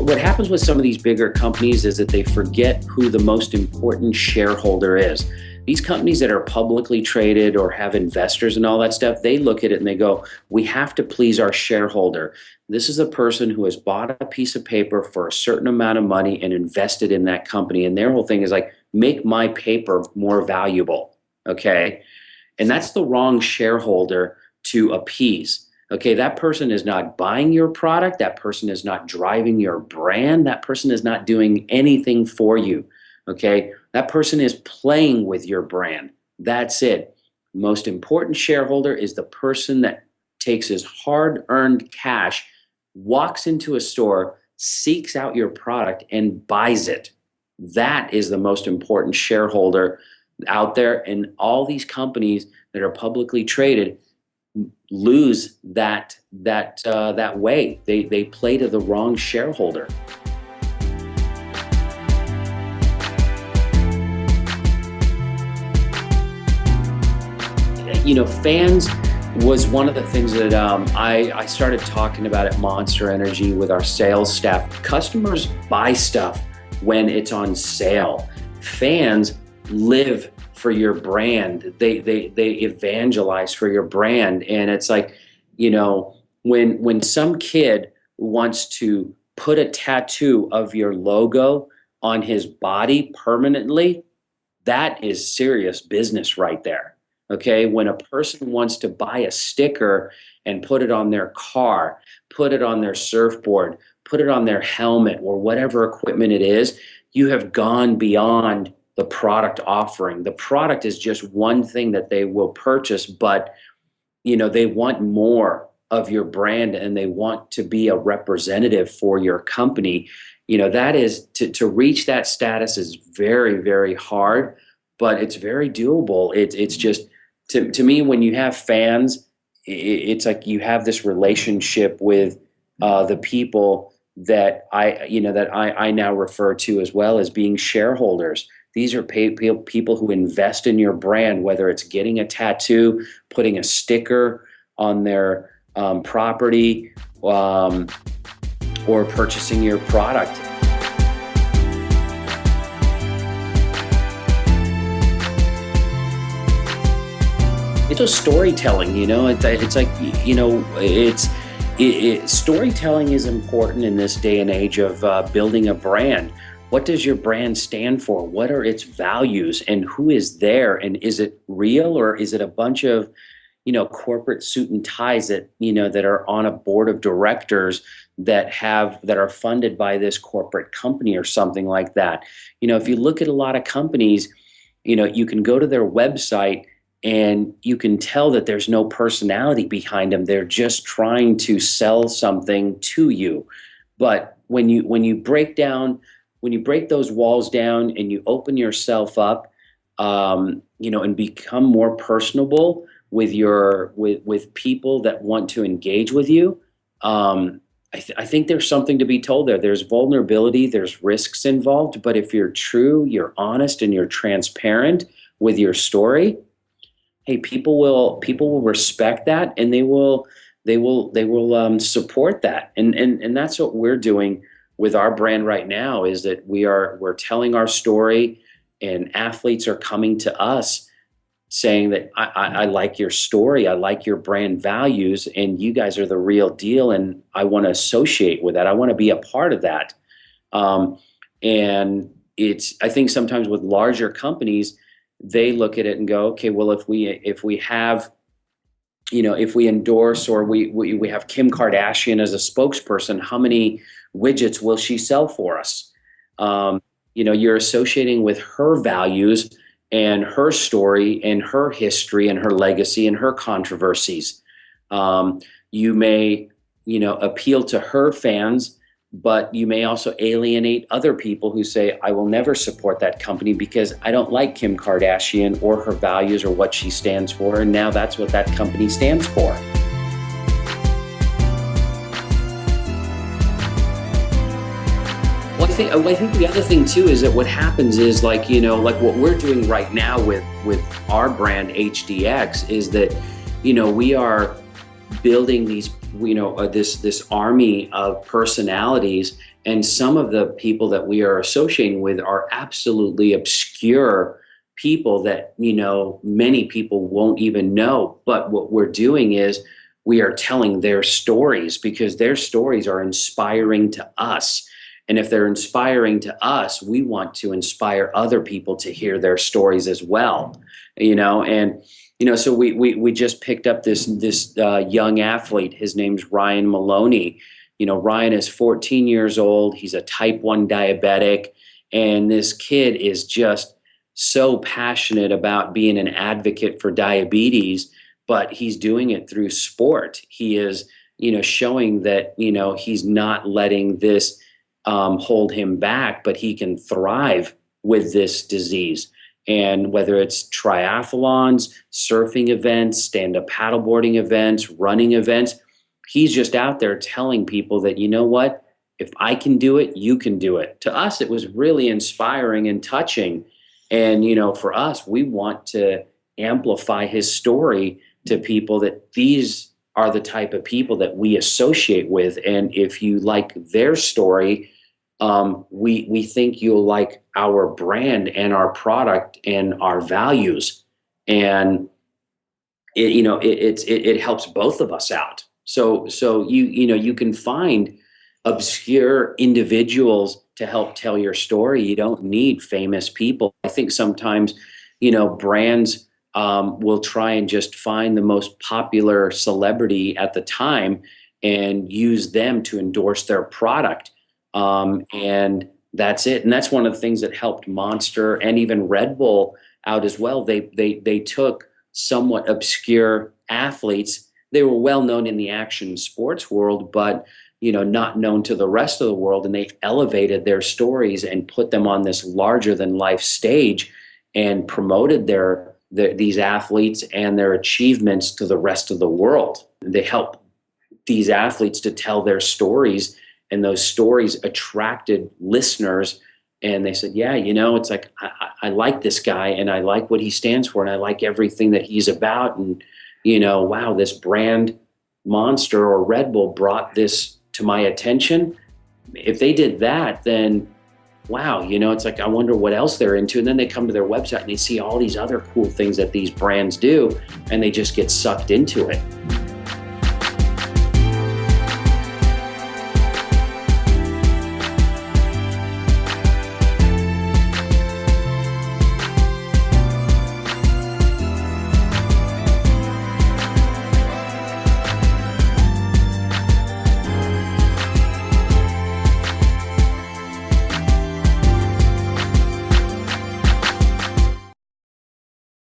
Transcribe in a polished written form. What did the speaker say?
what happens with some of these bigger companies is that they forget who the most important shareholder is. These companies that are publicly traded or have investors and all that stuff, they look at it and they go, we have to please our shareholder. This is a person who has bought a piece of paper for a certain amount of money and invested in that company. And their whole thing is like, make my paper more valuable, okay? And that's the wrong shareholder to appease. Okay, that person is not buying your product. That person is not driving your brand. That person is not doing anything for you. Okay, that person is playing with your brand. That's it. Most important shareholder is the person that takes his hard-earned cash, walks into a store, seeks out your product, and buys it. That is the most important shareholder out there. And all these companies that are publicly traded lose that way. They play to the wrong shareholder. You know, fans was one of the things that I started talking about at Monster Energy with our sales staff. Customers buy stuff when it's on sale. Fans live for your brand. They evangelize for your brand. And it's like, you know, when some kid wants to put a tattoo of your logo on his body permanently, that is serious business right there. Okay, when a person wants to buy a sticker and put it on their car, put it on their surfboard, put it on their helmet or whatever equipment it is, you have gone beyond the product offering. The product is just one thing that they will purchase, but you know, they want more of your brand and they want to be a representative for your company. You know, that is to reach that status is very, very hard, but it's very doable. It's just to me, when you have fans, it's like you have this relationship with the people that I now refer to as well as being shareholders. These are people who invest in your brand, whether it's getting a tattoo, putting a sticker on their property, or purchasing your product. It's a storytelling, you know. It's like, you know, storytelling is important in this day and age of building a brand. What does your brand stand for? What are its values, and who is there? And is it real, or is it a bunch of, you know, corporate suit and ties that, you know, that are on a board of directors that are funded by this corporate company or something like that? You know, if you look at a lot of companies, you know, you can go to their website and you can tell that there's no personality behind them. They're just trying to sell something to you. But when you break those walls down and you open yourself up, you know, and become more personable with with people that want to engage with you, I think there's something to be told there. There's vulnerability, there's risks involved, but if you're true, you're honest, and you're transparent with your story, hey, people will respect that, and they will support that, and that's what we're doing with our brand right now. Is that we're telling our story, and athletes are coming to us saying that I like your story, I like your brand values, and you guys are the real deal, and I want to associate with that. I want to be a part of that. And I think sometimes with larger companies, they look at it and go, okay, well, if we have, you know, if we endorse or we have Kim Kardashian as a spokesperson, how many widgets will she sell for us? You know, you're associating with her values and her story and her history and her legacy and her controversies. You may, you know, appeal to her fans, but you may also alienate other people who say, I will never support that company because I don't like Kim Kardashian or her values or what she stands for. And now that's what that company stands for. Well, I think the other thing too is that what happens is, like, you know, like what we're doing right now with our brand HDX is that, you know, we are building these, this army of personalities. And some of the people that we are associating with are absolutely obscure people that, many people won't even know. But what we're doing is we are telling their stories because their stories are inspiring to us. And if they're inspiring to us, we want to inspire other people to hear their stories as well. So we just picked up this young athlete. His name's Ryan Maloney. Ryan is 14 years old. He's a type 1 diabetic. And this kid is just so passionate about being an advocate for diabetes, but he's doing it through sport. He is, showing that, he's not letting this hold him back, but he can thrive with this disease. And whether it's triathlons, surfing events, stand-up paddleboarding events, running events, he's just out there telling people that, you know what, if I can do it, you can do it. To us, it was really inspiring and touching. And, for us, we want to amplify his story to people, that these are the type of people that we associate with. And if you like their story, we think you'll like our brand and our product and our values. And it helps both of us out. So you can find obscure individuals to help tell your story. You don't need famous people. I think sometimes, brands will try and just find the most popular celebrity at the time and use them to endorse their product. And that's it. And that's one of the things that helped Monster and even Red Bull out as well. They took somewhat obscure athletes. They were well known in the action sports world, but not known to the rest of the world. And they elevated their stories and put them on this larger than life stage and promoted these athletes and their achievements to the rest of the world. They helped these athletes to tell their stories, and those stories attracted listeners. And they said, yeah, it's like, I like this guy and I like what he stands for and I like everything that he's about. And, wow, this brand Monster or Red Bull brought this to my attention. If they did that, then wow, it's like, I wonder what else they're into. And then they come to their website and they see all these other cool things that these brands do, and they just get sucked into it.